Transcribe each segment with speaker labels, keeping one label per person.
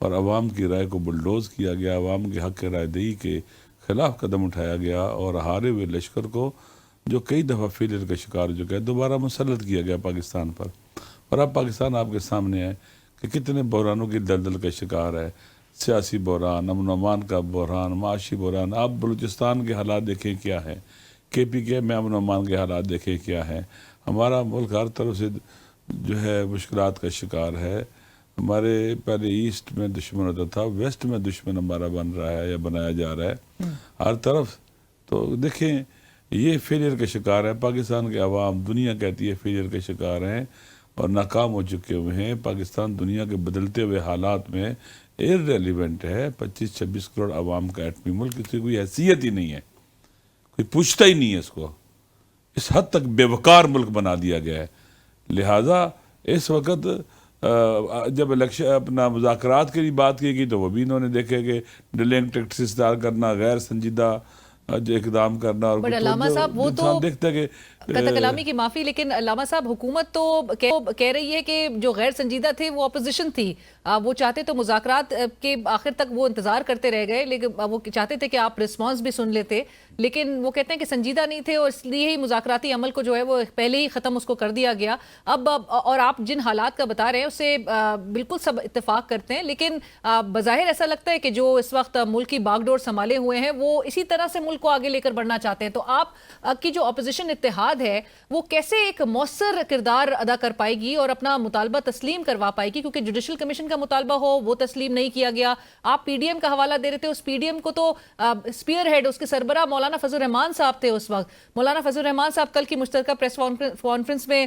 Speaker 1: اور عوام کی رائے کو بلڈوز کیا گیا، عوام کے حق رائے دہی کے خلاف قدم اٹھایا گیا، اور ہارے ہوئے لشکر کو جو کئی دفعہ فیلئر کا شکار ہو چکا ہے دوبارہ مسلط کیا گیا پاکستان پر۔ اور اب پاکستان آپ کے سامنے ہے کہ کتنے بحرانوں کی دلدل کا شکار ہے، سیاسی بحران، امن و امان کا بحران، معاشی بحران۔ آپ بلوچستان کے حالات دیکھیں کیا ہیں، KPK میں امن و امان کے حالات دیکھیں کیا ہیں۔ ہمارا ملک ہر طرف سے جو ہے مشکلات کا شکار ہے۔ ہمارے پہلے ایسٹ میں دشمن ہوتا تھا، ویسٹ میں دشمن ہمارا بن رہا ہے یا بنایا جا رہا ہے ہر طرف۔ تو دیکھیں یہ فیلئر کا شکار ہے پاکستان کے عوام، دنیا کہتی ہے فیلئر کے شکار ہیں اور ناکام ہو چکے ہوئے ہیں۔ پاکستان دنیا کے بدلتے ہوئے حالات میں ایرریلیونٹ ہے۔ 25-26 کروڑ عوام کا ایٹمی ملک، اس کی کوئی حیثیت ہی نہیں ہے، کوئی پوچھتا ہی نہیں ہے اس کو، اس حد تک بے وقار ملک بنا دیا گیا ہے۔ لہٰذا اس وقت جب الیکشن اپنا مذاکرات کی بات کی گئی تو وہ بھی انہوں نے دیکھے کہ ڈیلنگ ٹیکٹس استعمال کرنا، غیر سنجیدہ جو اقدام کرنا، اور
Speaker 2: بٹ علامہ صاحب وہ تو
Speaker 1: انسان دیکھتا ہے کہ
Speaker 2: قطع کلامی کی معافی، لیکن علامہ صاحب حکومت تو کہہ رہی ہے کہ جو غیر سنجیدہ تھے وہ اپوزیشن تھی، وہ چاہتے تو مذاکرات کے آخر تک وہ انتظار کرتے رہ گئے، لیکن وہ چاہتے تھے کہ آپ رسپانس بھی سن لیتے، لیکن وہ کہتے ہیں کہ سنجیدہ نہیں تھے اور اس لیے ہی مذاکراتی عمل کو جو ہے وہ پہلے ہی ختم اس کو کر دیا گیا۔ اب اور آپ جن حالات کا بتا رہے ہیں اسے بالکل سب اتفاق کرتے ہیں، لیکن بظاہر ایسا لگتا ہے کہ جو اس وقت ملک کی باغ ڈور سنبھالے ہوئے ہیں وہ اسی طرح سے ملک کو آگے لے کر بڑھنا چاہتے ہیں۔ تو آپ کی جو اپوزیشن اتحاد ہے وہ کیسے ایک مؤثر کردار ادا کر پائے گی اور اپنا مطالبہ تسلیم کروا پائے گی؟ کیونکہ جوڈیشل کمیشن کا مطالبہ ہو وہ تسلیم نہیں کیا گیا، آپ PDM کا حوالہ دے رہے تھے، اس PDM کو تو اسپیئر ہیڈ اس کے سربراہ مولانا فضل الرحمان صاحب تھے اس وقت۔ مولانا فضل الرحمان صاحب کل کی مشترکہ پریس کانفرنس میں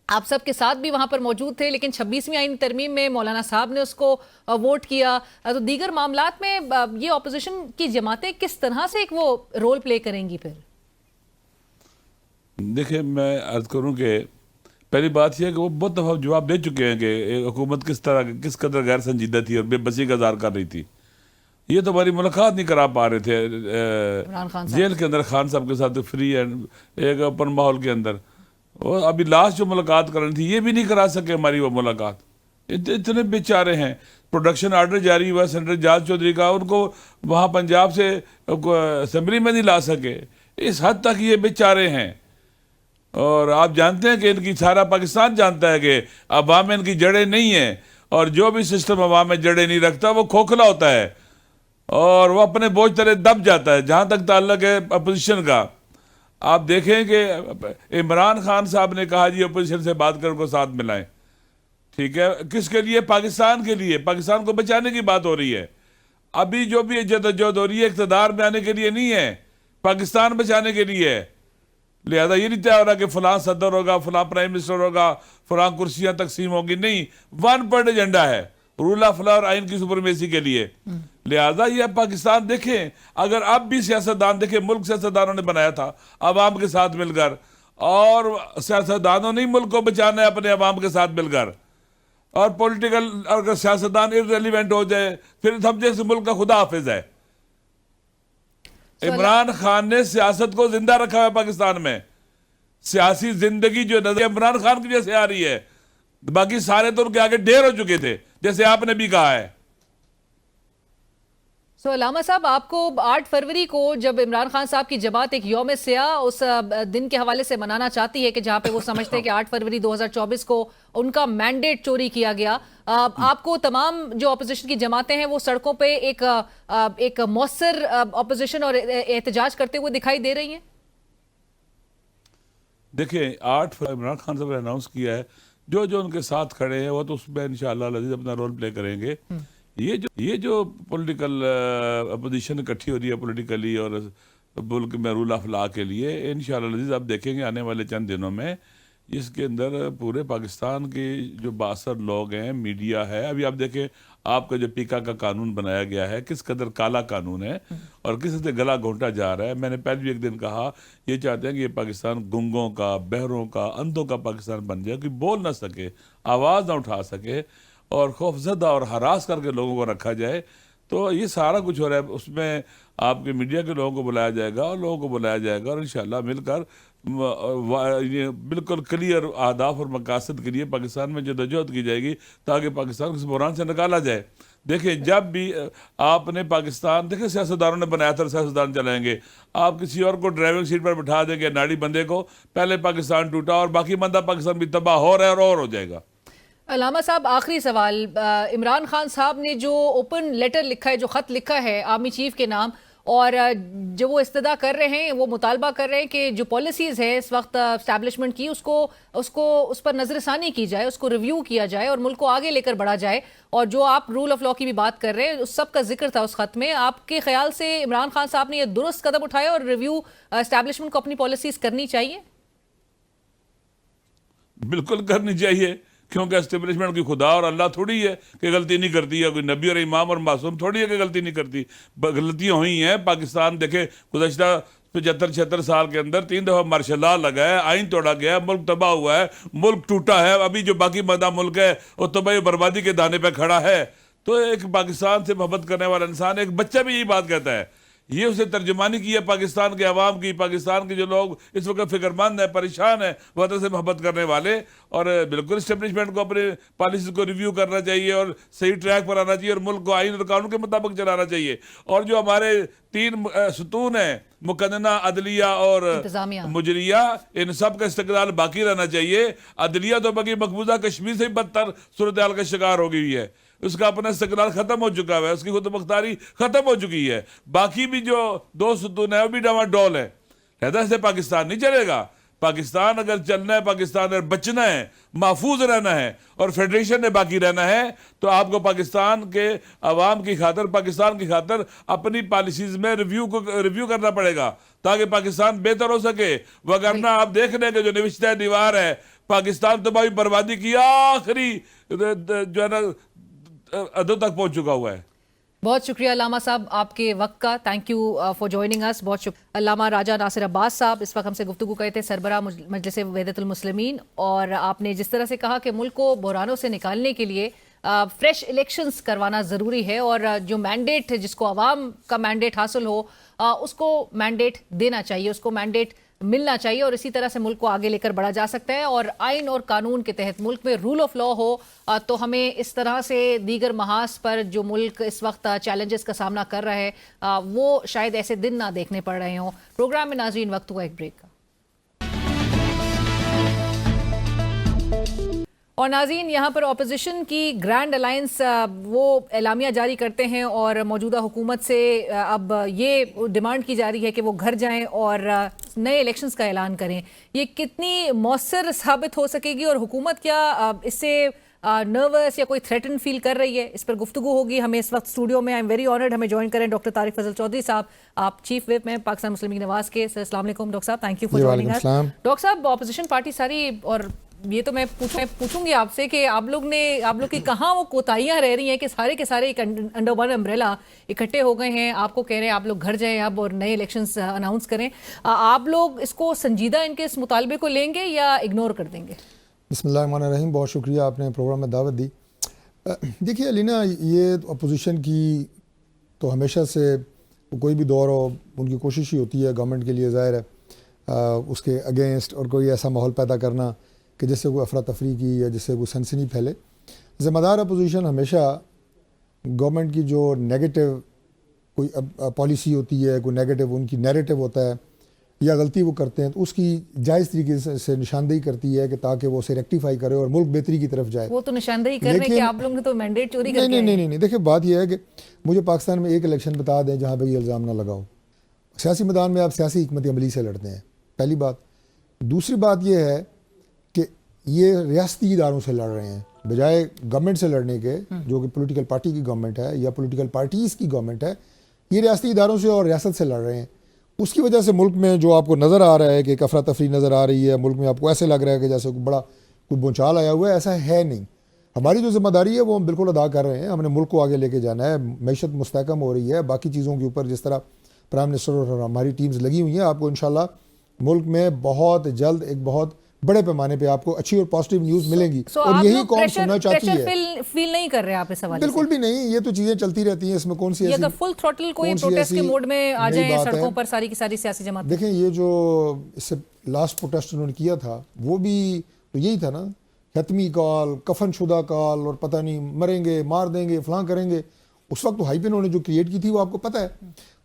Speaker 2: آپ سب کے ساتھ بھی وہاں پر موجود تھے، لیکن 26ویں آئین ترمیم میں مولانا صاحب نے اس کو ووٹ کیا۔ تو دیگر معاملات میں یہ اپوزیشن کی جماعتیں کس طرح سے ایک وہ رول پلے کریں گی؟ پھر
Speaker 1: دیکھیں میں عرض کروں کہ پہلی بات یہ ہے کہ وہ بہت دفعہ جواب دے چکے ہیں کہ حکومت کس قدر غیر سنجیدہ تھی اور بے بسی کا اظہار کر رہی تھی۔ یہ تو ہماری ملاقات نہیں کرا پا رہے تھے جیل کے اندر خان صاحب کے ساتھ فری اینڈ ایک اوپن ماحول کے اندر، اور ابھی لاسٹ جو ملاقات کرنی تھی یہ بھی نہیں کرا سکے ہماری وہ ملاقات۔ اتنے بیچارے ہیں، پروڈکشن آرڈر جاری ہوا سینیٹر جاز چودھری کا، ان کو وہاں پنجاب سے اسمبلی میں نہیں لا سکے، اس حد تک یہ بیچارے ہیں۔ اور آپ جانتے ہیں کہ ان کی سارا پاکستان جانتا ہے کہ عوام میں ان کی جڑیں نہیں ہیں، اور جو بھی سسٹم عوام میں جڑیں نہیں رکھتا وہ کھوکھلا ہوتا ہے اور وہ اپنے بوجھ تلے دب جاتا ہے۔ جہاں تک تعلق ہے اپوزیشن کا، آپ دیکھیں کہ عمران خان صاحب نے کہا جی اپوزیشن سے بات کر کو ساتھ ملائیں، ٹھیک ہے، کس کے لیے؟ پاکستان کے لیے، پاکستان کو بچانے کی بات ہو رہی ہے۔ ابھی جو بھی جدوجہد ہو رہی ہے اقتدار میں آنے کے لیے نہیں ہے، پاکستان بچانے کے لیے ہے۔ لہذا یہ نہیں طے ہو رہا کہ فلاں صدر ہوگا، فلاں پرائم منسٹر ہوگا، فلاں کرسیاں تقسیم ہوگی، نہیں، ون پوائنٹ ایجنڈا ہے، رول آف لا اور آئین کی سپرمیسی کے لیے۔ لہذا یہ پاکستان دیکھیں، اگر اب بھی سیاستدان دیکھیں، ملک سیاستدانوں نے بنایا تھا عوام کے ساتھ مل کر، اور سیاستدانوں نے ملک کو بچانا ہے اپنے عوام کے ساتھ مل کر، اور پولیٹیکل اگر سیاستدان irrelevant ہو جائے پھر سمجھے اس ملک کا خدا حافظ ہے۔ عمران خان نے سیاست کو زندہ رکھا ہے پاکستان میں، سیاسی زندگی جو نظر عمران خان کی وجہ سے آ رہی ہے، باقی سارے تو ان کے آگے ڈھیر ہو چکے تھے، جیسے آپ نے بھی کہا ہے۔
Speaker 2: علامہ صاحب، آپ کو 8 فروری کو جب عمران خان صاحب کی جماعت ایک یوم سیاہ اس دن کے حوالے سے منانا چاہتی ہے کہ جہاں پہ وہ سمجھتے ہیں کہ 8 فروری 2024 کو ان کا مینڈیٹ چوری کیا گیا، آپ کو تمام جو اپوزیشن کی جماعتیں ہیں وہ سڑکوں پہ ایک مؤثر اپوزیشن اور احتجاج کرتے ہوئے دکھائی دے رہی ہیں؟
Speaker 1: دیکھیں 8 فروری عمران خان صاحب نے اناؤنس کیا ہے، جو ان کے ساتھ کھڑے ہیں وہ تو اس میں انشاءاللہ العزیز اپنا رول پلے کریں گے۔ یہ جو پولیٹیکل اپوزیشن اکٹھی ہو رہی ہے پولیٹیکلی اور ملک میں رول آف لا کے لیے، انشاءاللہ العزیز آپ دیکھیں گے آنے والے چند دنوں میں اس کے اندر پورے پاکستان کے جو بااثر لوگ ہیں، میڈیا ہے، ابھی آپ دیکھیں آپ کا جو پیکا کا قانون بنایا گیا ہے کس قدر کالا قانون ہے اور کس سے گلا گھونٹا جا رہا ہے۔ میں نے پہلے بھی ایک دن کہا یہ چاہتے ہیں کہ یہ پاکستان گنگوں کا، بہروں کا، اندھوں کا پاکستان بن جائے، کوئی بول نہ سکے، آواز نہ اٹھا سکے، اور خوف زدہ اور ہراس کر کے لوگوں کو رکھا جائے۔ تو یہ سارا کچھ ہو رہا ہے، اس میں آپ کے میڈیا کے لوگوں کو بلایا جائے گا اور لوگوں کو بلایا جائے گا، اور انشاءاللہ مل کر یہ بالکل کلیئر اہداف اور مقاصد کے لیے پاکستان میں جدوجہد کی جائے گی تاکہ پاکستان کو اس بحران سے نکالا جائے. دیکھیں جب بھی آپ نے پاکستان، دیکھیں سیاستدانوں نے بنایا تھا، سیاستدان چلائیں گے. آپ کسی اور کو ڈرائیونگ سیٹ پر بٹھا دیں گے ناڑی بندے کو، پہلے پاکستان ٹوٹا اور باقی بندہ پاکستان بھی تباہ ہو رہا ہے اور ہو جائے گا.
Speaker 2: علامہ صاحب آخری سوال، عمران خان صاحب نے جو اوپن لیٹر لکھا ہے، جو خط لکھا ہے آرمی چیف کے نام، اور جو وہ استدعا کر رہے ہیں، وہ مطالبہ کر رہے ہیں کہ جو پالیسیز ہے اس وقت اسٹیبلشمنٹ کی، اس پر نظر ثانی کی جائے، اس کو ریویو کیا جائے اور ملک کو آگے لے کر بڑھا جائے. اور جو آپ رول آف لا کی بھی بات کر رہے ہیں، اس سب کا ذکر تھا اس خط میں. آپ کے خیال سے عمران خان صاحب نے یہ درست قدم اٹھایا اور ریویو اسٹیبلشمنٹ کو اپنی پالیسیز کرنی چاہیے؟
Speaker 1: بالکل کرنی چاہیے، کیونکہ اسٹیبلشمنٹ کی خدا اور اللہ تھوڑی ہے کہ غلطی نہیں کرتی، یا کوئی نبی اور امام اور معصوم تھوڑی ہے کہ غلطی نہیں کرتی. غلطیاں ہوئی ہیں. پاکستان دیکھے گزشتہ 75-76 سال کے اندر 3 دفعہ مارشل لا لگا ہے، آئین توڑا گیا ہے، ملک تباہ ہوا ہے، ملک ٹوٹا ہے. ابھی جو باقی مدہ ملک ہے وہ تباہی بربادی کے دانے پہ کھڑا ہے. تو ایک پاکستان سے محبت کرنے والا انسان، ایک بچہ بھی یہی بات کہتا ہے. یہ اسے ترجمانی کی ہے پاکستان کے عوام کی، پاکستان کے جو لوگ اس وقت فکر مند ہیں، پریشان ہیں، وطن سے محبت کرنے والے. اور بالکل اسٹیبلشمنٹ کو اپنے پالیسیز کو ریویو کرنا چاہیے اور صحیح ٹریک پر آنا چاہیے اور ملک کو آئین اور قانون کے مطابق چلانا چاہیے. اور جو ہمارے 3 ستون ہیں، مقننہ، عدلیہ اور مجریہ، ان سب کا استقلال باقی رہنا چاہیے. عدلیہ تو باقی مقبوضہ کشمیر سے ہی بدتر صورتحال کا شکار ہو گئی ہے. اس کا اپنا استقلال ختم ہو چکا ہے، اس کی خود مختاری ختم ہو چکی ہے. باقی بھی جو 2 ستون ہیں وہ بھی ڈاواں ڈول ہے. لہذا سے پاکستان نہیں چلے گا. پاکستان اگر چلنا ہے، پاکستان اگر بچنا ہے، محفوظ رہنا ہے اور فیڈریشن میں باقی رہنا ہے، تو آپ کو پاکستان کے عوام کی خاطر، پاکستان کی خاطر اپنی پالیسیز میں ریویو کرنا پڑے گا تاکہ پاکستان بہتر ہو سکے. وگرنہ آپ دیکھ لیں کہ جو نوشتہ دیوار ہے، پاکستان تباہی بربادی کی آخری جو ہے نا ادوں تک پہنچ چکا ہوا ہے.
Speaker 2: بہت شکریہ علامہ صاحب آپ کے وقت کا. تھینک یو فار جوائننگ اس. بہت شکریہ. علامہ راجہ ناصر عباس صاحب اس وقت ہم سے گفتگو کرتے تھے، سربراہ مجلس وحدت المسلمین. اور آپ نے جس طرح سے کہا کہ ملک کو بحرانوں سے نکالنے کے لیے فریش الیکشنز کروانا ضروری ہے، اور جو مینڈیٹ، جس کو عوام کا مینڈیٹ حاصل ہو، اس کو مینڈیٹ دینا چاہیے، اس کو مینڈیٹ ملنا چاہیے، اور اسی طرح سے ملک کو آگے لے کر بڑھا جا سکتا ہے. اور آئین اور قانون کے تحت ملک میں رول آف لا ہو تو ہمیں اس طرح سے دیگر محاذ پر جو ملک اس وقت چیلنجز کا سامنا کر رہا ہے وہ شاید ایسے دن نہ دیکھنے پڑ رہے ہوں. پروگرام میں ناظرین وقت ہوا ایک بریک کا. اور ناظرین، یہاں پر اپوزیشن کی گرینڈ الائنس وہ اعلامیہ جاری کرتے ہیں اور موجودہ حکومت سے اب یہ ڈیمانڈ کی جا رہی ہے کہ وہ گھر جائیں اور نئے الیکشنز کا اعلان کریں. یہ کتنی مؤثر ثابت ہو سکے گی اور حکومت کیا اس سے نروس یا کوئی تھریٹن فیل کر رہی ہے؟ اس پر گفتگو ہوگی. ہمیں اس وقت اسٹوڈیو میں آئی ایم ویری آنرڈ ہمیں جوائن کریں ڈاکٹر طارق فضل چودھری صاحب. آپ چیف ویپ میں پاکستان مسلم لیگ نواز کے. سر السلام علیکم ڈاکٹر صاحب، thank you for joining us. Doctor صاحب، اپوزیشن پارٹی ساری، اور یہ تو میں پوچھوں گی آپ سے کہ آپ لوگ کی کہاں وہ کوتاہیاں رہ رہی ہیں کہ سارے کے سارے ایک انڈر ون امبریلا اکٹھے ہو گئے ہیں، آپ کو کہہ رہے ہیں آپ لوگ گھر جائیں اب اور نئے الیکشنز اناؤنس کریں. آپ لوگ اس کو سنجیدہ ان کے اس مطالبے کو لیں گے یا اگنور کر دیں گے؟
Speaker 3: بسم اللہ الرحمن الرحیم. بہت شکریہ آپ نے پروگرام میں دعوت دی. دیکھیے علینا، یہ اپوزیشن کی تو ہمیشہ سے کوئی بھی دور ہو ان کی کوشش ہی ہوتی ہے گورنمنٹ کے لیے، ظاہر ہے اس کے اگینسٹ اور کوئی ایسا ماحول پیدا کرنا کہ جس سے کوئی افراتفری کی یا جس سے کوئی سنسنی پھیلے. ذمہ دار اپوزیشن ہمیشہ گورنمنٹ کی جو نیگیٹو کوئی پالیسی ہوتی ہے، کوئی نیگیٹو ان کی نیریٹو ہوتا ہے یا غلطی وہ کرتے ہیں، تو اس کی جائز طریقے سے نشاندہی کرتی ہے کہ تاکہ وہ اسے ریکٹیفائی کرے اور ملک بہتری کی طرف جائے.
Speaker 2: وہ تو نشاندہی کر رہے ہیں کہ آپ لوگوں نے تو مینڈیٹ چوری کر کے
Speaker 3: نہیں. دیکھیں بات یہ ہے کہ مجھے پاکستان میں ایک الیکشن بتا دیں جہاں پہ یہ الزام نہ لگاؤ. سیاسی میدان میں آپ سیاسی حکمت عملی سے لڑتے ہیں، پہلی بات. دوسری بات یہ ہے کہ یہ ریاستی اداروں سے لڑ رہے ہیں بجائے گورنمنٹ سے لڑنے کے، جو کہ پولیٹیکل پارٹی کی گورنمنٹ ہے یا پولیٹیکل پارٹیز کی گورنمنٹ ہے. یہ ریاستی اداروں سے اور ریاست سے لڑ رہے ہیں. اس کی وجہ سے ملک میں جو آپ کو نظر آ رہا ہے کہ ایک افراتفری نظر آ رہی ہے ملک میں، آپ کو ایسے لگ رہا ہے کہ جیسے کوئی بونچال آیا ہوا ہے. ایسا ہے نہیں. ہماری جو ذمہ داری ہے وہ ہم بالکل ادا کر رہے ہیں. ہم نے ملک کو آگے لے کے جانا ہے. معیشت مستحکم ہو رہی ہے، باقی چیزوں کے اوپر جس طرح پرائم منسٹر اور ہماری ٹیمز لگی ہوئی ہیں. آپ کو انشاءاللہ ملک میں بہت جلد ایک بہت بڑے پیمانے پہ آپ کو اچھی اور پازیٹیو نیوز ملیں گی،
Speaker 2: سو
Speaker 3: اور
Speaker 2: آپ
Speaker 3: یہی
Speaker 2: لوگ
Speaker 3: قوم سننا چاہتی ہے۔
Speaker 2: فیل نہیں کر رہے آپ اس حوالے سے؟
Speaker 3: بالکل بھی نہیں، یہ تو چیزیں چلتی رہتی ہیں، اس میں کون سی
Speaker 2: یہ
Speaker 3: ایسی
Speaker 2: اگر فل تھروٹل کوئی
Speaker 3: کون سی
Speaker 2: پروٹیسٹ کے
Speaker 3: ایسی
Speaker 2: موڈ میں آ
Speaker 3: نئی
Speaker 2: جائیں
Speaker 3: بات ہے۔
Speaker 2: سڑکوں پر ساری کی ساری سیاسی جماعتیں؟
Speaker 3: دیکھیں یہ جو اس سے لاسٹ پروٹیسٹ انہوں نے کیا تھا وہ بھی تو یہی تھا نا، حتمی کال، کفن شدہ کال، اور پتہ نہیں مریں گے، مار دیں گے، فلاں کریں گے۔ اس وقت تو ہائپ انہوں نے جو کریٹ کی تھی وہ آپ کو پتہ ہے،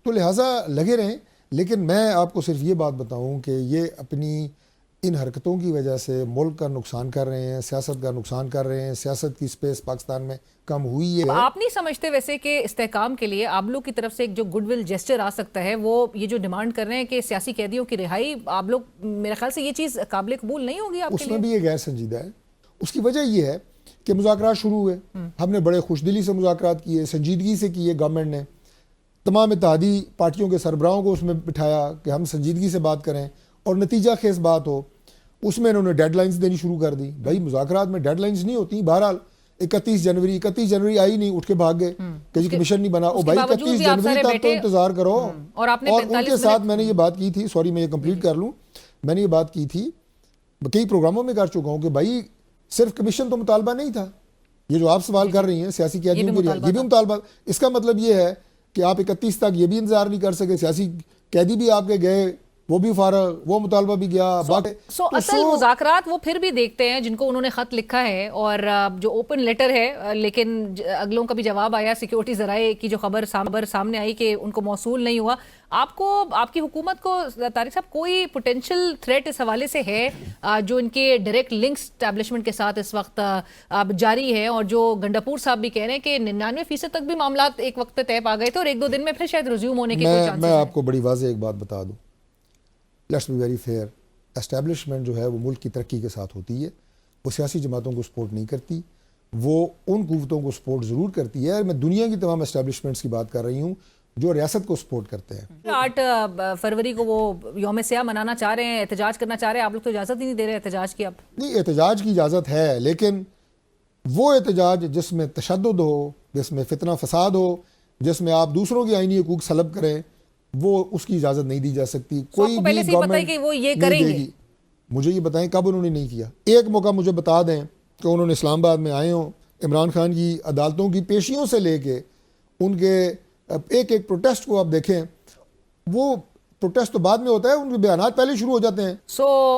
Speaker 3: تو لہٰذا لگے رہیں۔ لیکن میں آپ کو صرف یہ بات بتاؤں کہ یہ اپنی ان حرکتوں کی وجہ سے ملک کا نقصان کر رہے ہیں، سیاست کا نقصان کر رہے ہیں، سیاست کی سپیس پاکستان میں کم ہوئی ہے۔
Speaker 2: آپ نہیں سمجھتے ویسے کہ استحکام کے لیے آپ لوگ کی طرف سے ایک جو گڈ ول جیسچر آ سکتا ہے، وہ یہ جو ڈیمانڈ کر رہے ہیں کہ سیاسی قیدیوں کی رہائی، آپ لوگ میرے خیال سے یہ چیز قابل قبول نہیں ہوگی آپ
Speaker 3: اس
Speaker 2: کے
Speaker 3: میں
Speaker 2: لیے؟
Speaker 3: بھی یہ غیر سنجیدہ ہے۔ اس کی وجہ یہ ہے کہ مذاکرات شروع ہوئے، ہم نے بڑے خوش دلی سے مذاکرات کیے، سنجیدگی سے کیے، گورنمنٹ نے تمام اتحادی پارٹیوں کے سربراہوں کو اس میں بٹھایا کہ ہم سنجیدگی سے بات کریں اور نتیجہ خیز بات ہو۔ اس میں انہوں نے ڈیڈ لائنز دینی شروع کر دی۔ بھائی مذاکرات میں ڈیڈ لائنز نہیں ہوتی۔ بہرحال 31 جنوری آئی نہیں، اٹھ کے بھاگ گئے کہ یہ کمیشن نہیں بنا۔ او بھائی 31 جنوری تک تو انتظار کرو۔
Speaker 2: اور آپ نے
Speaker 3: ان کے ساتھ میں نے یہ بات کی تھی، سوری میں یہ کمپلیٹ کر لوں، میں نے یہ بات کی تھی، کئی پروگراموں میں کر چکا ہوں کہ بھائی صرف کمیشن تو مطالبہ نہیں تھا، یہ جو آپ سوال کر رہی ہیں سیاسی قیدیوں کے لیے، یہ بھی مطالبہ۔ اس کا مطلب یہ ہے کہ آپ 31 تک یہ بھی انتظار نہیں کر سکے، سیاسی قیدی بھی آپ کے گئے، وہ بھی فارغ، وہ مطالبہ بھی گیا۔
Speaker 2: اصل مذاکرات وہ پھر بھی دیکھتے ہیں جن کو انہوں نے خط لکھا ہے اور جو اوپن لیٹر ہے، لیکن اگلوں کا بھی جواب آیا، سیکیورٹی ذرائع کی جو خبر سامنے آئی کہ ان کو موصول نہیں ہوا۔ آپ کو، آپ کی حکومت کو طارق صاحب کوئی پوٹینشیل تھریٹ اس حوالے سے ہے جو ان کے ڈائریکٹ لنکس اسٹیبلشمنٹ کے ساتھ اس وقت جاری ہے، اور جو گنڈاپور صاحب بھی کہہ رہے ہیں کہ 99% تک بھی معاملات ایک وقت پہ طے پا گئے تھے اور 1-2 دن میں پھر شاید ریزیوم ہونے کے کوئی چانسز ہیں؟
Speaker 3: میں آپ کو بڑی واضح ایک بات بتا دوں، let's be very fair, establishment جو ہے وہ ملک کی ترقی کے ساتھ ہوتی ہے، وہ سیاسی جماعتوں کو سپورٹ نہیں کرتی، وہ ان قوتوں کو سپورٹ ضرور کرتی ہے۔ میں دنیا کی تمام اسٹیبلشمنٹس کی بات کر رہی ہوں جو ریاست کو سپورٹ کرتے ہیں۔
Speaker 2: 8 فروری کو وہ یوم سیاہ منانا چاہ رہے ہیں، احتجاج کرنا چاہ رہے ہیں، آپ لوگ تو اجازت ہی نہیں دے رہے احتجاج کی۔ اب
Speaker 3: نہیں، احتجاج کی اجازت ہے، لیکن وہ احتجاج جس میں تشدد ہو، جس میں فتنہ فساد ہو، جس میں آپ دوسروں کی آئینی حقوق سلب کریں، وہ اس کی اجازت نہیں دی جا سکتی۔ کوئی بھی
Speaker 2: پہلے سے ہی پتہ ہے
Speaker 3: گورنمنٹ
Speaker 2: کہ وہ یہ
Speaker 3: نہیں
Speaker 2: کریں
Speaker 3: دے
Speaker 2: گے۔
Speaker 3: گی۔ مجھے یہ بتائیں کب انہوں نے نہیں کیا؟ ایک موقع مجھے بتا دیں کہ انہوں نے اسلام آباد میں آئے ہوں، عمران خان کی عدالتوں کی پیشیوں سے لے کے ان کے ایک پروٹیسٹ کو آپ دیکھیں، وہ پروٹیسٹ تو بعد میں ہوتا ہے، ان کے بیانات پہلے شروع ہو جاتے ہیں۔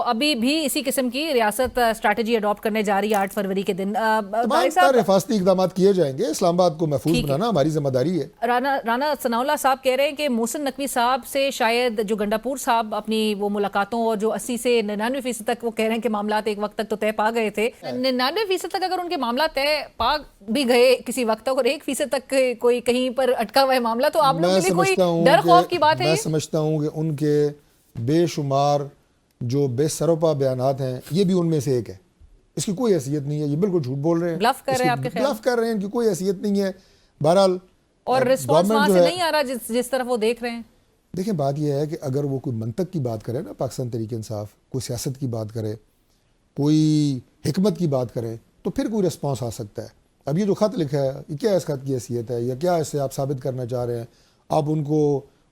Speaker 2: ابھی بھی اسی قسم کی ریاست اسٹریٹجی اڈاپٹ کرنے جا رہی ہے 8 فروری کے دن۔
Speaker 3: تمام تر حفاظتی اقدامات کیے جائیں گے، اسلام آباد کو محفوظ بنانا ہماری ذمہ داری ہے۔
Speaker 2: رانا ثناء اللہ صاحب کہہ رہے ہیں کہ محسن نقوی صاحب سے شاید جو گنڈاپور صاحب اپنی وہ ملاقاتوں اور جو 80 سے 99% تک وہ کہہ رہے ہیں کہ معاملات ایک وقت تک تو طے پا گئے تھے، 99% تک اگر ان کے معاملات طے پا بھی گئے کسی وقت تک اور 1% تک کوئی کہیں پر اٹکا ہوا ہے معاملہ، تو آپ لوگوں کے لیے کوئی ڈر خوف کی بات ہے؟
Speaker 3: میں سمجھتا ہوں کہ ان کے بے شمار جو بے سروپا بیانات ہیں یہ بھی ان میں سے ایک ہے، اس کی کوئی حیثیت نہیں ہے، یہ بالکل جھوٹ بول رہے ہیں،
Speaker 2: بلف کر رہے ہیں آپ کے خیال؟
Speaker 3: بلف کر رہے ہیں، ان کی کوئی حیثیت نہیں ہے۔ بہرحال
Speaker 2: اور رسپانس وہاں سے نہیں آ رہا جس طرف وہ دیکھ رہے ہیں۔
Speaker 3: دیکھیں بات یہ ہے کہ اگر وہ کوئی منطق کی بات کرے نا، پاکستان تحریک انصاف کوئی سیاست کی بات کرے، کوئی حکمت کی بات کرے، تو پھر کوئی رسپانس آ سکتا ہے۔ اب یہ جو خط لکھا ہے، یہ کیا اس خط کی حیثیت ہے، یا کیا اس سے آپ ثابت کرنا چاہ رہے ہیں؟ آپ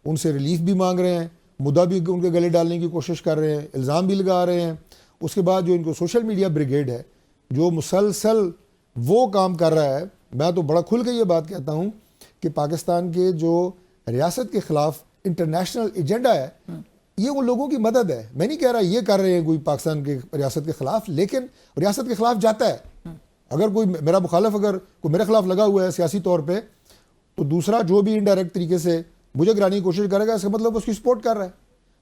Speaker 3: ان سے ریلیف بھی مانگ رہے ہیں، مدعا بھی ان کے گلے ڈالنے کی کوشش کر رہے ہیں، الزام بھی لگا رہے ہیں۔ اس کے بعد جو ان کو سوشل میڈیا بریگیڈ ہے جو مسلسل وہ کام کر رہا ہے، میں تو بڑا کھل کے یہ بات کہتا ہوں کہ پاکستان کے جو ریاست کے خلاف انٹرنیشنل ایجنڈا ہے، یہ ان لوگوں کی مدد ہے۔ میں نہیں کہہ رہا یہ کر رہے ہیں کوئی پاکستان کے ریاست کے خلاف، لیکن ریاست کے خلاف جاتا ہے۔ اگر کوئی میرا مخالف اگر کوئی میرے خلاف لگا ہوا ہے سیاسی طور پہ، تو دوسرا جو بھی انڈائریکٹ طریقے سے مجھے گرانے کی کوشش کرے گا، اس کا مطلب اس کی سپورٹ کر رہا ہے۔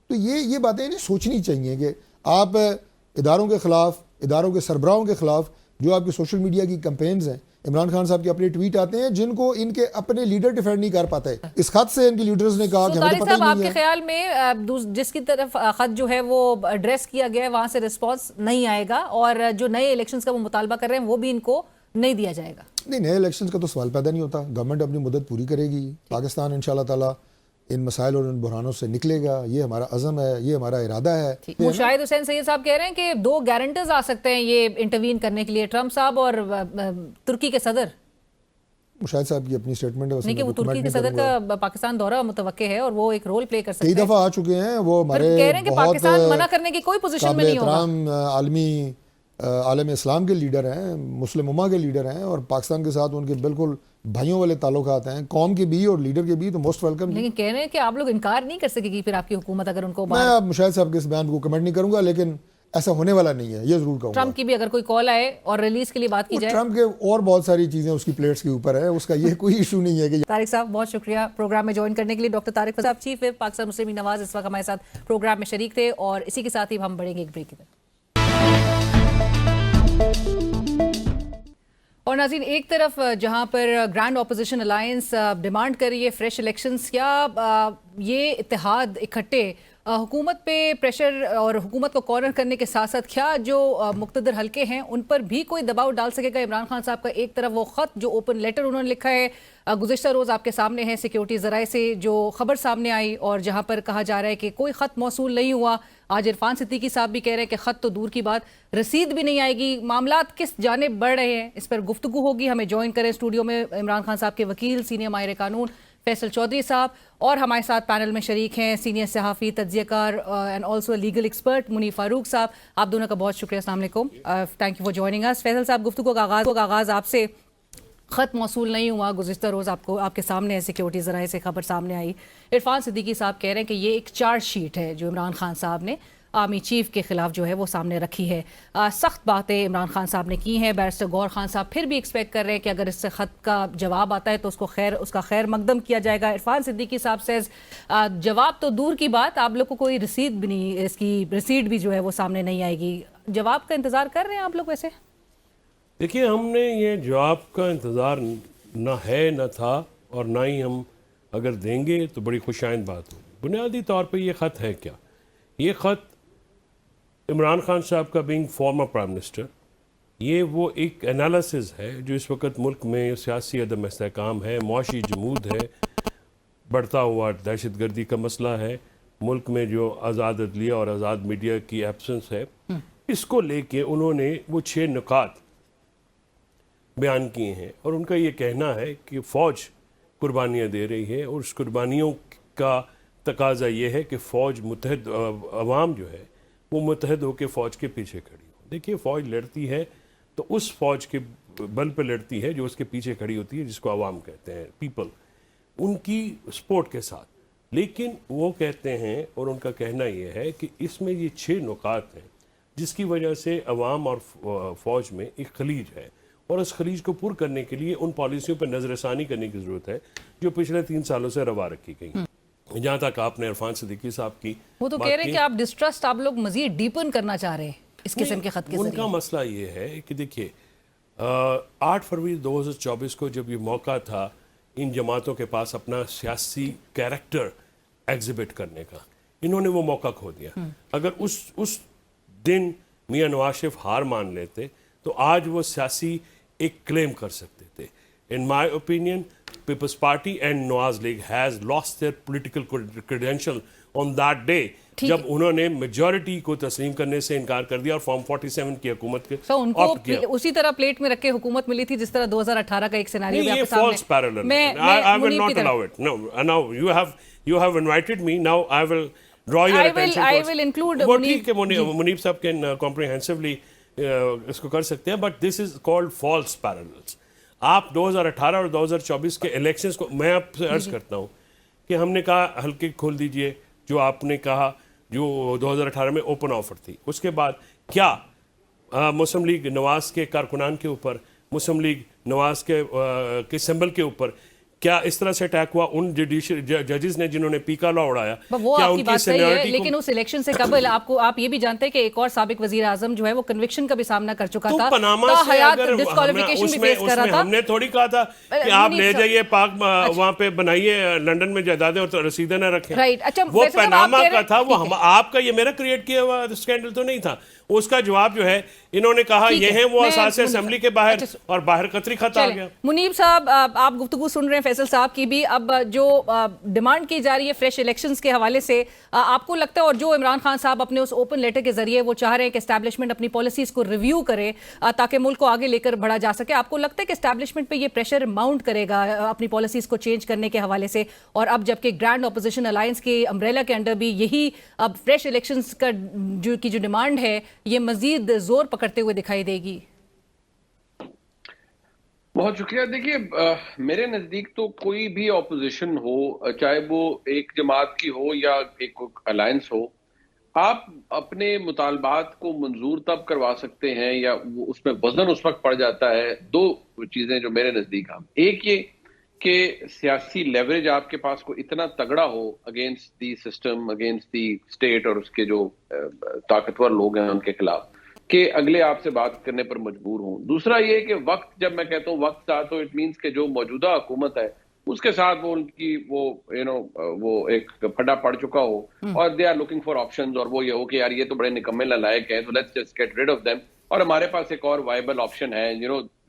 Speaker 3: تو یہ باتیں انہیں سوچنی چاہیے کہ آپ اداروں کے خلاف، اداروں کے سربراہوں کے خلاف جو آپ کی سوشل میڈیا کی کمپینز ہیں، عمران خان صاحب کے اپنے ٹویٹ آتے ہیں جن کو ان کے اپنے لیڈر ڈیفینڈ نہیں کر پاتے۔ اس خط سے ان کے لیڈرز نے کہا کہ ہمیں تو پتہ ہی
Speaker 2: آپ
Speaker 3: نہیں
Speaker 2: کے
Speaker 3: ہے۔
Speaker 2: خیال میں جس کی طرف خط جو ہے وہ ایڈریس کیا گیا ہے وہاں سے رسپانس نہیں آئے گا، اور جو نئے الیکشنز کا وہ مطالبہ کر رہے ہیں وہ بھی ان کو نہیں دیا جائے گا؟
Speaker 3: نہیں، نئے الیکشنز کا تو سوال پیدا نہیں ہوتا، گورنمنٹ اپنی مدت پوری کرے گی، پاکستان انشاءاللہ تعالی ان مسائل اور ان بحرانوں سے نکلے گا، یہ ہمارا عزم ہے، یہ ہمارا ارادہ ہے۔
Speaker 2: مشاہد حسین سید صاحب کہہ رہے ہیں کہ 2 گارنٹرز آ سکتے ہیں یہ انٹروین کرنے کے لیے، ٹرمپ صاحب اور ترکی کے صدر۔
Speaker 3: مشاہد صاحب کی اپنی اسٹیٹمنٹ ہے,
Speaker 2: نہیں کہ وہ ترکی کے صدر کا پاکستان دورہ متوقع ہے اور وہ ایک رول پلے کر سکتے
Speaker 3: کئی
Speaker 2: ہیں.
Speaker 3: دفعہ آ چکے ہیں, وہ ہمارے
Speaker 2: کہہ رہے ہیں کہ پاکستان منع کرنے کی کوئی پوزیشن میں نہیں ہوگا.
Speaker 3: احترام عالم اسلام کے لیڈر ہیں, مسلم امہ کے لیڈر ہیں, اور پاکستان کے ساتھ ان کے بالکل بھائیوں والے تعلقات ہیں, قوم کے بھی اور لیڈر کے بھی, تو موسٹ ویلکم.
Speaker 2: لیکن کہہ رہے ہیں کہ آپ لوگ انکار نہیں کر سکے گی پھر آپ کی حکومت اگر ان کو
Speaker 3: میں اب مشاہد صاحب کے اس بیان کو کمنٹ نہیں کروں گا, لیکن ایسا ہونے والا نہیں ہے, یہ ضرور کہوں گا.
Speaker 2: ٹرمپ کی بھی اگر کوئی کال آئے اور ریلیز کے لیے بات کی جائے,
Speaker 3: ٹرمپ کے اور بہت ساری چیزیں اس کی پلیٹس کے اوپر ہے, اس کا یہ کوئی ایشو نہیں ہے کہ.
Speaker 2: طارق صاحب بہت شکریہ پروگرام میں جوائن کرنے کے لیے. ڈاکٹر طارق صاحب چیف ویب پاکستان مسلم لیگ نواز اس وقت ہمارے ساتھ پروگرام میں شریک تھے, اور اسی کے ساتھ ہی ہم بڑھیں گے ایک بریک کی طرف. اور ناظرین, ایک طرف جہاں پر گرینڈ اپوزیشن الائنس ڈیمانڈ کر رہی ہے فریش الیکشنز, کیا یہ اتحاد اکٹھے حکومت پہ پریشر اور حکومت کو کارنر کرنے کے ساتھ ساتھ کیا جو مقتدر حلقے ہیں ان پر بھی کوئی دباؤ ڈال سکے گا؟ عمران خان صاحب کا ایک طرف وہ خط جو اوپن لیٹر انہوں نے لکھا ہے, گزشتہ روز آپ کے سامنے ہے, سیکیورٹی ذرائع سے جو خبر سامنے آئی اور جہاں پر کہا جا رہا ہے کہ کوئی خط موصول نہیں ہوا. آج عرفان صدیقی صاحب بھی کہہ رہے ہیں کہ خط تو دور کی بات, رسید بھی نہیں آئے گی. معاملات کس جانب بڑھ رہے ہیں, اس پر گفتگو ہوگی. ہمیں جوائن کریں اسٹوڈیو میں عمران خان صاحب کے وکیل سینئر ماہر قانون فیصل چودھری صاحب, اور ہمارے ساتھ پینل میں شریک ہیں سینئر صحافی, تجزیہ کار and also legal expert Muneeb Farooq صاحب. آپ دونوں کا بہت شکریہ, السلام علیکم, تھینک یو فار جوائننگ اس. فیصل صاحب, گفتگو کا آغاز آپ سے. خط موصول نہیں ہوا, گزشتہ روز آپ کے سامنے سیکیورٹی ذرائع سے خبر سامنے آئی. عرفان صدیقی صاحب کہہ رہے ہیں کہ یہ ایک چارج شیٹ ہے جو عمران خان صاحب نے آرمی چیف کے خلاف جو ہے وہ سامنے رکھی ہے. سخت باتیں عمران خان صاحب نے کی ہیں. بیرسٹر گور خان صاحب پھر بھی ایکسپیکٹ کر رہے ہیں کہ اگر اس سے خط کا جواب آتا ہے تو اس کا خیر مقدم کیا جائے گا. عرفان صدیقی صاحب سیز جواب تو دور کی بات, آپ لوگ کو کوئی رسید بھی نہیں, اس کی رسید بھی جو ہے وہ سامنے نہیں آئے گی. جواب کا انتظار کر رہے ہیں آپ لوگ ویسے؟
Speaker 4: دیکھیے, ہم نے یہ جواب کا انتظار نہ ہے نہ تھا, اور نہ ہی ہم اگر دیں گے تو بڑی خوش آئند بات ہو. بنیادی طور پہ یہ خط ہے کیا؟ یہ خط عمران خان صاحب کا بینگ فارمر پرائم منسٹر, یہ وہ ایک انالیسز ہے جو اس وقت ملک میں سیاسی عدم استحکام ہے, معاشی جمود ہے, بڑھتا ہوا دہشت گردی کا مسئلہ ہے, ملک میں جو آزاد عدلیہ اور آزاد میڈیا کی ایبسنس ہے, اس کو لے کے انہوں نے وہ 6 نکات بیان کیے ہیں. اور ان کا یہ کہنا ہے کہ فوج قربانیاں دے رہی ہے, اور اس قربانیوں کا تقاضا یہ ہے کہ فوج متحد, عوام جو ہے وہ متحد ہو کے فوج کے پیچھے کھڑی ہو. دیکھیے, فوج لڑتی ہے تو اس فوج کے بل پہ لڑتی ہے جو اس کے پیچھے کھڑی ہوتی ہے, جس کو عوام کہتے ہیں, پیپل, ان کی سپورٹ کے ساتھ. لیکن وہ کہتے ہیں, اور ان کا کہنا یہ ہے کہ اس میں یہ 6 نکات ہیں جس کی وجہ سے عوام اور فوج میں ایک خلیج ہے, اور اس خلیج کو پر کرنے کے لیے ان پالیسیوں پر نظر ثانی کرنے کی ضرورت ہے جو پچھلے 3 سالوں سے روا رکھی گئی. جہاں تک آپ نے عرفان صدیقی صاحب کی
Speaker 2: وہ تو کہہ رہے ہیں کہ آپ ڈسٹرسٹ آپ لوگ مزید ڈیپن کرنا چاہ رہے ہیں اس قسم کے خط کے ذریعے.
Speaker 4: ان کا مسئلہ یہ ہے کہ دیکھیے, 8 فروری 2024 کو جب یہ موقع تھا ان جماعتوں کے پاس اپنا سیاسی کیریکٹر ایگزیبٹ کرنے کا, انہوں نے وہ موقع کھو دیا. اگر اس دن میاں نواز شریف ہار مان لیتے تو آج وہ سیاسی ایک کلیم کر سکتے تھے. In my opinion, Peoples Party and Nawaz League has lost their political credential on that day, جب انہوں نے میجورٹی کو تسلیم کرنے سے انکار کر دیا اور فارم 47 کی حکومت کے
Speaker 2: ان کو اسی طرح پلیٹ میں رکھ کے حکومت ملی تھی جس طرح 2018 کا ایک سیناریو بھی آپ کے سامنے.
Speaker 4: یہ false parallel. I will not allow it. No, now you have invited me. Now I will draw your attention.
Speaker 2: I will include
Speaker 4: وہ ٹھیک ہے, منیب صاحب can comprehensively اس کو کر سکتے ہیں, but this is called false parallels. آپ 2018 اور 2024 کے الیکشنز کو, میں آپ سے عرض کرتا ہوں کہ ہم نے کہا ہلکے کھول دیجئے, جو آپ نے کہا جو 2018 میں اوپن آفر تھی. اس کے بعد کیا مسلم لیگ نواز کے کارکنان کے اوپر, مسلم لیگ نواز کے سمبل کے اوپر کیا اس طرح سے اٹیک ہوا؟ ان ججز نے جنہوں نے پیکا لا اڑایا,
Speaker 2: وہ آپ کی بات صحیح ہے, لیکن اس الیکشن سے قبل آپ یہ بھی جانتے ہیں کہ ایک اور سابق وزیر اعظم جو ہے وہ کنوکشن کا بھی سامنا کر چکا تھا,
Speaker 4: پاناما سے اگر ہم نے تھوڑی کہا تھا کہ آپ لے جائیے پاک وہاں پہ بنائیے لنڈن میں جائیدادیں اور رسیدیں نہ رکھیں. وہ پاناما کا تھا, وہ آپ کا یہ میرا کریٹ کیا ہوا اسکینڈل تو نہیں تھا, اس کا جواب جو ہے انہوں نے کہا
Speaker 2: ٹھیک
Speaker 4: یہ
Speaker 2: ہے،
Speaker 4: ہیں وہ
Speaker 2: میں
Speaker 4: اساس
Speaker 2: منیب
Speaker 4: اسمبلی
Speaker 2: صاحب،
Speaker 4: کے باہر
Speaker 2: اچھا،
Speaker 4: اور باہر قطری خط آ
Speaker 2: چلیں،
Speaker 4: گیا.
Speaker 2: منیب صاحب آپ گفتگو سن رہے ہیں فیصل صاحب کی بھی. اب جو ڈیمانڈ کی جا رہی ہے فریش الیکشنز کے حوالے سے، آپ کو لگتا ہے، اور جو عمران خان صاحب اپنے اس اوپن لیٹر کے ذریعے وہ چاہ رہے ہیں کہ اسٹیبلشمنٹ اپنی پالیسیز کو ریویو کرے تاکہ ملک کو آگے لے کر بڑھا جا سکے، آپ کو لگتا ہے کہ اسٹیبلشمنٹ پہ یہ پریشر ماؤنٹ کرے گا اپنی پالیسیز کو چینج کرنے کے حوالے سے؟ اور اب جبکہ گرینڈ اپوزیشن الائنس کے امبریلا کے انڈر بھی یہی اب فریش الیکشنز کا جو ڈیمانڈ ہے یہ مزید زور پکڑتے ہوئے دکھائی دے گی.
Speaker 5: بہت شکریہ. دیکھیے میرے نزدیک تو کوئی بھی اپوزیشن ہو، چاہے وہ ایک جماعت کی ہو یا ایک الائنس ہو، آپ اپنے مطالبات کو منظور تب کروا سکتے ہیں یا اس میں وزن اس وقت پڑ جاتا ہے. دو چیزیں جو میرے نزدیک ہیں، ایک یہ کہ سیاسی لیوریج آپ کے پاس کو اتنا تگڑا ہو against the system, against the state اور اس کے جو طاقتور لوگ ہیں ان کے خلاف، کہ اگلے آپ سے بات کرنے پر مجبور ہوں. دوسرا یہ کہ وقت، جب میں کہتا ہوں وقت تھا تو اٹ مینس کہ جو موجودہ حکومت ہے اس کے ساتھ وہ ان کی وہ ایک پھڈا پڑ چکا ہو اور they are looking for options, اور وہ یہ ہو کہ یار یہ تو بڑے نکمے نالائق ہیں تو let's just get rid of them, اور ہمارے پاس ایک اور وائبل آپشن ہے.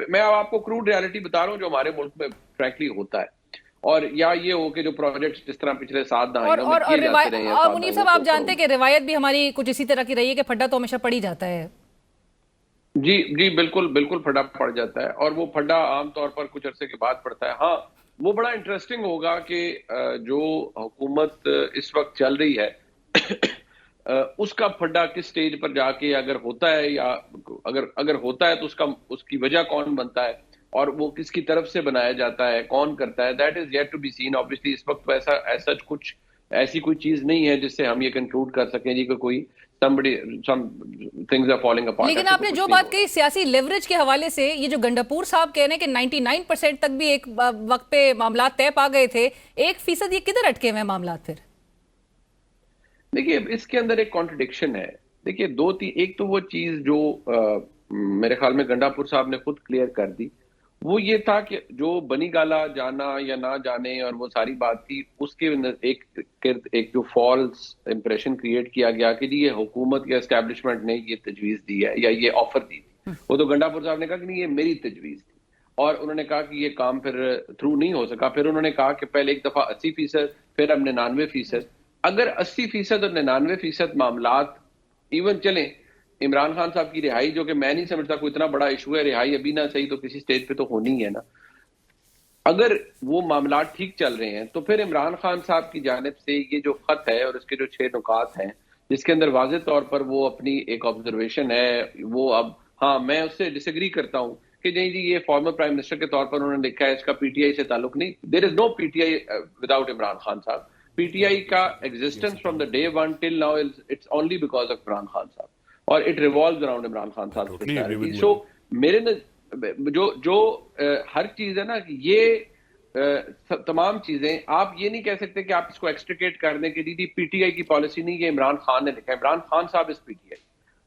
Speaker 5: میں آپ کو کروڈ ریالٹی بتا رہا ہوں جو ہمارے ملک میں فرینکلی ہوتا ہے. اور یا یہ ہو کہ جو پروجیکٹس جس طرح پچھلے 7 دہائیوں میں کیے جاتے رہے ہیں.
Speaker 2: اور منیب صاحب آپ جانتے ہیں کہ روایت بھی ہماری کچھ اسی طرح کی رہی ہے کہ پھڈا تو ہمیشہ پڑ ہی جاتا ہے.
Speaker 5: جی بالکل پھڈا پڑ جاتا ہے، اور وہ پھڈا عام طور پر کچھ عرصے کے بعد پڑتا ہے. ہاں وہ بڑا انٹرسٹنگ ہوگا کہ جو حکومت اس وقت چل رہی ہے اس کا پھڈا کس سٹیج پر جا کے اگر ہوتا ہے، یا اگر ہوتا ہے تو اس کی وجہ کون بنتا ہے اور وہ کس کی طرف سے بنایا جاتا ہے، کون کرتا ہے، that is yet to be seen. obviously اس وقت تو ایسی کوئی چیز نہیں ہے جس سے ہم یہ کنکلوڈ کر سکیں جی کہ کوئی some things are falling apart.
Speaker 2: لیکن آپ نے جو بات کہی سیاسی لیوریج کے حوالے سے، یہ جو گنڈاپور صاحب کہہ رہے ہیں کہ 99% تک بھی ایک وقت پہ معاملات طے پا گئے تھے، 1% یہ کدھر اٹکے ہوئے معاملات پھر؟
Speaker 5: دیکھیے اس کے اندر ایک کانٹرڈکشن ہے. دیکھیے ایک تو وہ چیز جو میرے خیال میں گنڈاپور صاحب نے خود کلیئر کر دی، وہ یہ تھا کہ جو بنی گالا جانا یا نہ جانے اور وہ ساری بات تھی، اس کے ایک جو فالس امپریشن کریٹ کیا گیا کہ جی یہ حکومت یا اسٹیبلشمنٹ نے یہ تجویز دی ہے یا یہ آفر دی تھی. وہ تو گنڈاپور صاحب نے کہا کہ نہیں یہ میری تجویز تھی، اور انہوں نے کہا کہ یہ کام پھر تھرو نہیں ہو سکا. پھر انہوں نے کہا کہ پہلے ایک دفعہ 80%، پھر اب 99%. اگر 80% اور 99% معاملات ایون چلیں، عمران خان صاحب کی رہائی جو کہ میں نہیں سمجھتا کوئی اتنا بڑا ایشو ہے، رہائی ابھی نہ صحیح تو کسی سٹیج پہ تو ہونی ہے نا. اگر وہ معاملات ٹھیک چل رہے ہیں تو پھر عمران خان صاحب کی جانب سے یہ جو خط ہے اور اس کے جو 6 نکات ہیں جس کے اندر واضح طور پر وہ اپنی ایک آبزرویشن ہے، وہ اب ہاں میں اس سے ڈس ایگری کرتا ہوں کہ نہیں جی یہ فارمر پرائم منسٹر کے طور پر انہوں نے لکھا ہے، اس کا پی ٹی آئی سے تعلق نہیں. There is no P T I without Imran Khan صاحب. پی ٹی آئی کا existence from the day one till now it's only because of Imran Khan صاحب، اور it revolves around Imran Khan صاحب. سو میرے جو ہر چیز ہے نا، یہ تمام چیزیں آپ یہ نہیں کہہ سکتے کہ آپ اس کو ایکسٹریکیٹ کر دیں کہ جی پی ٹی آئی کی پالیسی نہیں، یہ عمران خان نے لکھا ہے. عمران خان صاحب اس پی ٹی آئی.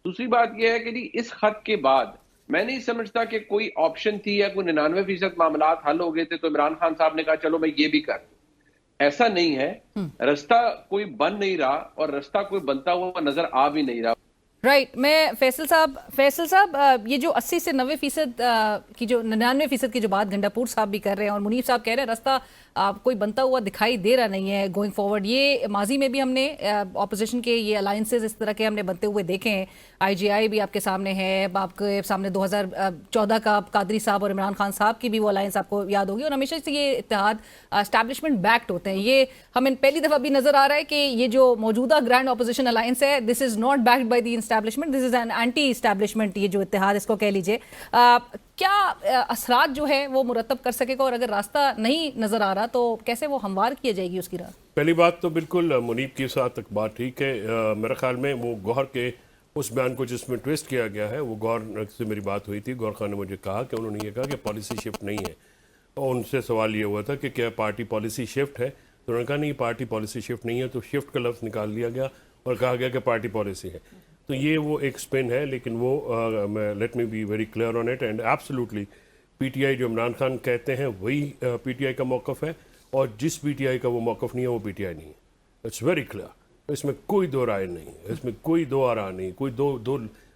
Speaker 5: دوسری بات یہ ہے کہ جی اس خط کے بعد میں نہیں سمجھتا کہ کوئی آپشن تھی یا کوئی 99% معاملات حل ہو گئے تھے تو عمران خان صاحب نے کہا چلو میں یہ بھی کر دوں. ایسا نہیں ہے. رستہ کوئی بن نہیں رہا اور رستہ کوئی بنتا ہوا نظر آ بھی نہیں رہا.
Speaker 2: رائٹ. میں فیصل صاحب یہ جو 80 سے 90% کی جو 99% کی جو بات گنڈاپور صاحب بھی کر رہے ہیں اور منیب صاحب کہہ رہے ہیں رستہ کوئی بنتا ہوا دکھائی دے رہا نہیں ہے گوئنگ فارورڈ. یہ ماضی میں بھی ہم نے اپوزیشن کے یہ الائنسز اس طرح کے ہم نے بنتے ہوئے دیکھے ہیں. آئی جی آئی بھی آپ کے سامنے ہے، آپ کے سامنے 2014 کا قادری صاحب اور عمران خان صاحب کی بھی وہ الائنس آپ کو یاد ہوگی، اور ہمیشہ سے یہ اتحاد اسٹیبلشمنٹ بیکڈ ہوتے ہیں. یہ ہمیں پہلی دفعہ بھی نظر آ رہا ہے کہ یہ جو موجودہ گرینڈ اپوزیشن الائنس ہے this is not backed by the establishment, this is an anti establishment. یہ جو اتحاد اس کو کہہ لیجیے، کیا اثرات جو ہے وہ مرتب کر سکے گا، اور اگر راستہ نہیں نظر آ رہا تو کیسے وہ ہموار کیا جائے گی اس کی راہ؟
Speaker 4: پہلی بات تو بالکل منیب کے ساتھ بات ٹھیک ہے. میرے خیال میں وہ گوہر کے اس بیان کو جس میں ٹویسٹ کیا گیا ہے، وہ گوہر سے میری بات ہوئی تھی، گوہر خان نے مجھے کہا کہ انہوں نے یہ کہا کہ پالیسی شفٹ نہیں ہے، اور ان سے سوال یہ ہوا تھا کہ کیا پارٹی پالیسی شفٹ ہے، تو انہوں نے کہا نہیں پارٹی پالیسی شفٹ نہیں ہے. تو شفٹ کا لفظ نکال لیا گیا اور کہا گیا کہ پارٹی پالیسی ہے. تو یہ وہ ایک سپن ہے، لیکن وہ let me be very clear on it and absolutely P T I جو عمران خان کہتے ہیں وہی پی ٹی آئی کا موقف ہے، اور جس پی ٹی آئی کا وہ موقف نہیں ہے وہ پی ٹی آئی نہیں ہے. It's very clear. اس میں کوئی دو رائے نہیں، اس میں کوئی دو آراء نہیں، کوئی دو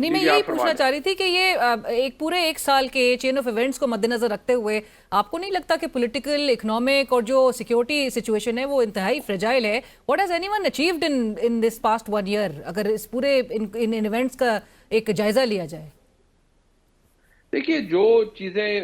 Speaker 2: نہیں میں یہی پوچھنا چاہ رہی تھی کہ یہ ایک پورے ایک سال کے چین آف ایونٹس کو مد نظر رکھتے ہوئے آپ کو نہیں لگتا کہ پولیٹیکل اکنامک اور جو سیکیورٹی سچویشن ہے وہ انتہائی فریجائل ہے؟ What has any one achieved in this past 1 year اگر اس پورے ان ایونٹس کا ایک جائزہ لیا جائے؟
Speaker 5: دیکھیے جو چیزیں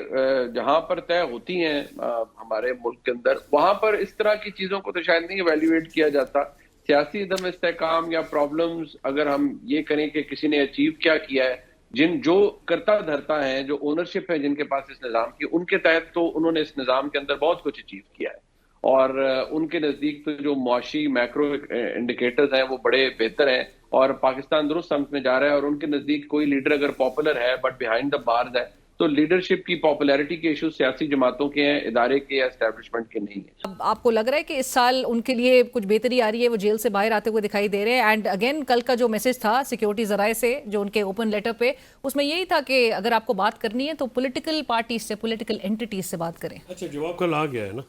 Speaker 5: جہاں پر طے ہوتی ہیں ہمارے ملک کے اندر، وہاں پر اس طرح کی چیزوں کو تو شاید نہیں ایویلیویٹ کیا جاتا. سیاسی عدم استحکام یا پرابلمز اگر ہم یہ کریں کہ کسی نے اچیو کیا ہے، جو کرتا دھرتا ہے، جو اونرشپ ہے جن کے پاس اس نظام کی، ان کے تحت تو انہوں نے اس نظام کے اندر بہت کچھ اچیو کیا ہے، اور ان کے نزدیک تو جو معاشی میکرو انڈیکیٹرز ہیں وہ بڑے بہتر ہیں اور پاکستان درست سمت میں جا رہا ہے. اور ان کے نزدیک کوئی لیڈر اگر پاپولر ہے بٹ بیہائنڈ دا بارز ہے تو لیڈرشپ کی پاپولیرٹی کے ایشوز سیاسی جماعتوں کے ہیں، ادارے کے یا اسٹیبلشمنٹ کے نہیں ہیں.
Speaker 2: اب آپ کو لگ رہا ہے کہ اس سال ان کے لیے کچھ بہتری آ رہی ہے، وہ جیل سے باہر آتے ہوئے دکھائی دے رہے ہیں؟ اینڈ اگین کل کا جو میسج تھا سیکیورٹی ذرائع سے جو ان کے اوپن لیٹر پہ، اس میں یہی تھا کہ اگر آپ کو بات کرنی ہے تو پولیٹیکل پارٹیز سے، پولیٹیکل اینٹیٹیز سے بات کریں.
Speaker 4: اچھا جواب کل آ گیا ہے نا،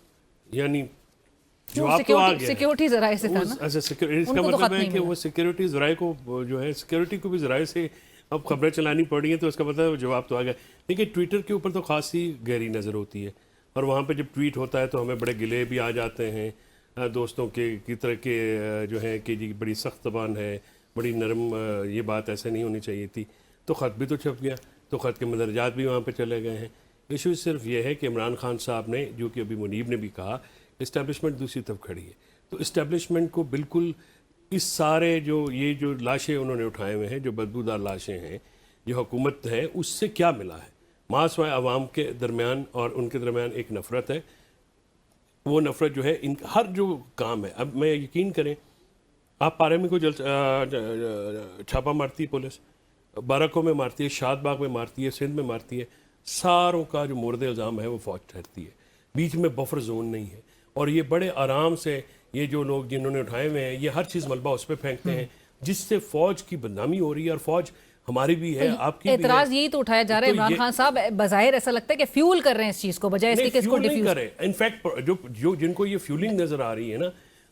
Speaker 4: یعنی جواب تو آ گیا.
Speaker 2: سیکیورٹی ذرائع سے تھا نا.
Speaker 4: اچھا اس کا مطلب ہے کہ وہ سیکیورٹی ذرائع کو جو ہے سیکیورٹی کو بھی ذرائع سے اب خبریں چلانی پڑ رہی ہیں، تو اس کا مطلب جواب تو آ گیا. لیکن ٹویٹر کے اوپر تو خاصی گہری نظر ہوتی ہے، اور وہاں پہ جب ٹویٹ ہوتا ہے تو ہمیں بڑے گلے بھی آ جاتے ہیں دوستوں کے کی طرح کے جو ہے کہ جی بڑی سخت زبان ہے، بڑی نرم، یہ بات ایسے نہیں ہونی چاہیے تھی. تو خط بھی تو چھپ گیا، تو خط کے مدرجات بھی وہاں پہ چلے گئے ہیں. ایشو صرف یہ ہے کہ عمران خان صاحب نے، جو کہ ابھی منیب نے بھی کہا، اسٹیبلشمنٹ دوسری طرف کھڑی ہے. تو اسٹیبلشمنٹ کو بالکل اس سارے یہ جو لاشیں انہوں نے اٹھائے ہوئے ہیں، جو بدبودار لاشیں ہیں، جو حکومت ہے، اس سے کیا ملا ہے؟ ماس و عوام کے درمیان اور ان کے درمیان ایک نفرت ہے. وہ نفرت جو ہے ہر جو کام ہے، اب میں یقین کریں، آپ پارے میں کوئی چھاپا مارتی ہے پولیس، بارکوں میں مارتی ہے، شاد باغ میں مارتی ہے، سندھ میں مارتی ہے، ساروں کا جو مورد الزام ہے وہ فوج ٹھہرتی ہے. بیچ میں بفر زون نہیں ہے، اور یہ بڑے آرام سے یہ جو لوگ جنہوں نے اٹھائے ہوئے ہیں، یہ ہر چیز ملبہ اس پہ پھینکتے ہیں، جس سے فوج کی بدنامی ہو رہی ہے. اور فوج ہماری بھی ہے، آپ کی بھی ہے.
Speaker 2: اعتراض یہی تو اٹھایا جا رہا ہے عمران خان صاحب، بظاہر ایسا لگتا ہے کہ فیول کر رہے ہیں اس چیز کو، بجائے اس کے کہ اس کو ڈیفیوز
Speaker 4: کریں. انفیکٹ جو جن کو یہ فیولنگ نظر آ رہی ہے نا،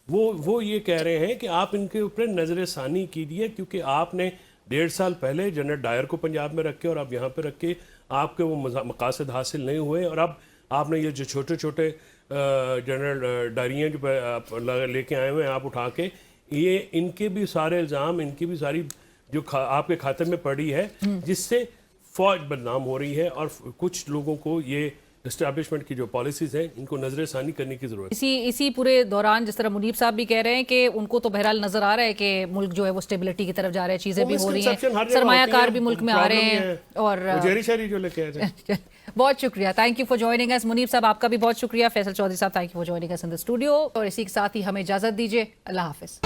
Speaker 4: وہ یہ کہہ رہے ہیں کہ آپ ان کے اوپر نظر ثانی کیجیے، کیونکہ آپ نے 1.5 سال پہلے جنرل ڈائر کو پنجاب میں رکھ کے اور اب یہاں پہ رکھ کے آپ کے وہ مقاصد حاصل نہیں ہوئے، اور اب آپ نے یہ جو چھوٹے چھوٹے جنرل ڈائریاں جو لے کے آئے ہوئے ہیں آپ اٹھا کے، یہ ان کے بھی سارے الزام، ان کی بھی ساری جو آپ کے کھاتے میں پڑی ہے، جس سے فوج بدنام ہو رہی ہے. اور کچھ لوگوں کو یہ اسٹیبلشمنٹ کی جو پالیسیز ہیں ان کو نظر ثانی کرنے کی ضرورت ہے.
Speaker 2: اسی پورے دوران جس طرح منیب صاحب بھی کہہ رہے ہیں کہ ان کو تو بہرحال نظر آ رہا ہے کہ ملک جو ہے وہ اسٹیبلٹی کی طرف جا رہا ہے، چیزیں بھی ہو رہی ہیں، سرمایہ کار بھی ملک میں آ رہے ہیں، اور
Speaker 4: شہری جو لے کے آئے.
Speaker 2: بہت شکریہ، thank you for joining us. Muneeb صاحب آپ کا بھی بہت شکریہ. فیصل چودھری صاحب thank you for joining us in the studio. اور اسی کے ساتھ ہی ہمیں اجازت دیجیے. اللہ حافظ.